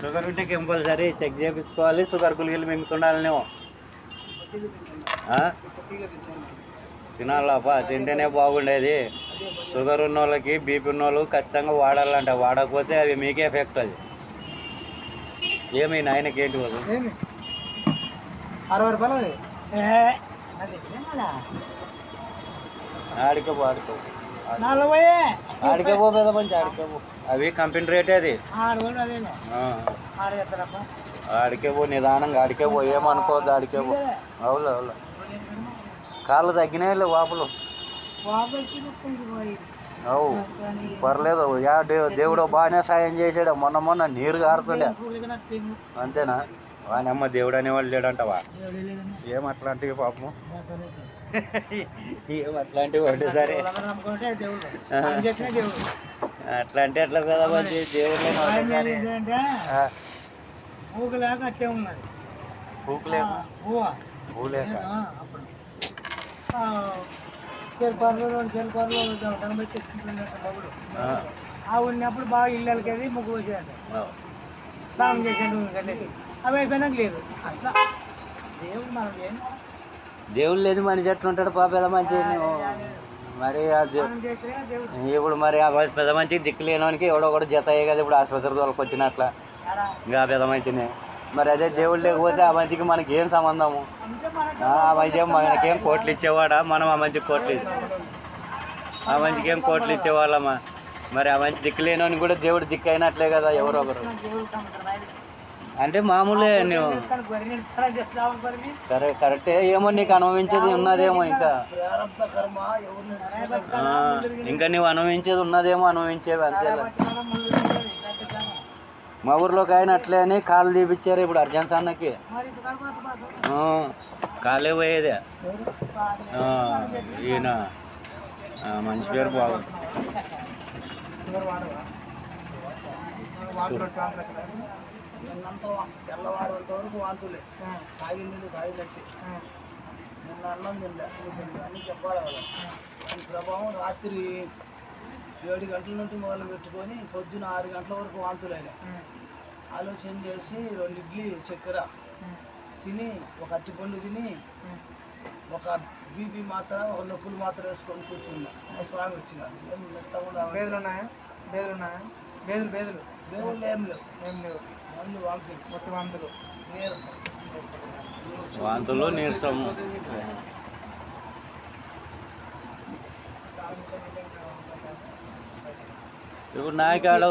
Sugar ఉంటే compulsory check చేయించుకోవాలి. Sugar గుళికలు మింగుతుండాలి నువ్వు. తినాలపా, తింటేనే బాగుండేది. షుగర్ ఉన్న వాళ్ళకి, బీపీ ఉన్న వాళ్ళు ఖచ్చితంగా వాడాలంట. వాడకపోతే అవి మీకే ఎఫెక్ట్. అది ఏమి నాయనకి ఏంటి పోదు 60 రూపాయలు. ఆడికే పో, ఆడికే పో పెద్ద మంచి ఆడికే పో. అవి కంపెనీ రేటే అది. ఆడికే పో, నిదానంగా ఆడికే పో, ఏమనుకోవద్దు. ఆడికే పో. అవును అవును, కాళ్ళు తగ్గినాయి వాపులు. అవు పర్లేదు. దేవుడు బాగానే సాయం చేసాడు. మొన్న నీరు కారుతుండే. అంతేనా? వాని అమ్మ దేవుడు అనేవాళ్ళు లేడంటవా? ఏం అట్లాంటివి పాపము, ఏం అట్లాంటివి అంటే సరే అట్లా అంటే ఎట్లా కదా మంచి దేవుడు ఉన్నప్పుడు బాగా ఇళ్ళకి అది ముగ్గు వచ్చేదంట, స్నానం చేసేది. అవి అయిపోయినాక లేదు. అట్లా దేవుడు మనం దేవుడు లేదు మనిషి ఎట్లా ఉంటాడు పెద్ద మంచి. మరి ఇప్పుడు మరి ఆ పెద్ద మంచికి దిక్కు లేనివానికి ఎవడో కూడా జత అయ్యే కదా ఇప్పుడు ఆసుపత్రి తోలకు వచ్చినట్ల ఇంకా పెద్ద మంచిని. మరి అదే దేవుడు లేకపోతే ఆ మంచికి మనకి ఏం సంబంధము? ఆ మంచి మనకేం కోట్లు ఇచ్చేవాడా? మనం ఆ మంచికి కోట్లు ఆ మంచికి ఏం కోట్లు ఇచ్చేవాళ్ళమా? మరి ఆ మంచి దిక్కు లేనివానికి కూడా దేవుడు దిక్కు అయినట్లే కదా ఎవరో ఒకరు. అంటే మామూలే నువ్వు కరెక్టే. ఏమో నీకు అనుభవించేది ఉన్నదేమో, ఇంకా నువ్వు అనుభవించేది ఉన్నదేమో, అనుభవించేవి అంతే. మా ఊర్లోకి ఆయన అట్లే అని కాళ్ళు తీపిచ్చారు ఇప్పుడు అర్జెన్స్ అన్నకి. కాలే పోయేదే. ఈయన మంచి పేరు బాగుంది. తెల్లవారంత వరకు వాంతులే, తాగి నీళ్ళు తాగినట్టే. నిన్న అన్నం తిండే అని చెప్పాలి కదా. దాని ప్రభావం రాత్రి 7 గంటల నుండి మొదలు పెట్టుకొని పొద్దున 6 గంటల వరకు వాంతులైనాయి. ఆలోచన చేసి 2 ఇడ్లీ చక్కెర తిని, ఒక అరటిపండు తిని, ఒక బీపీ మాత్ర, ఒక నొప్పులు మాత్రం వేసుకొని కూర్చున్నా. స్వామి వచ్చినాడు. ఏం మెత్తగా బేదులు ఉన్నాయా? బేదులు ఏం లేవు. వాంతులు నీరసం. ఇప్పుడు నాయకాడ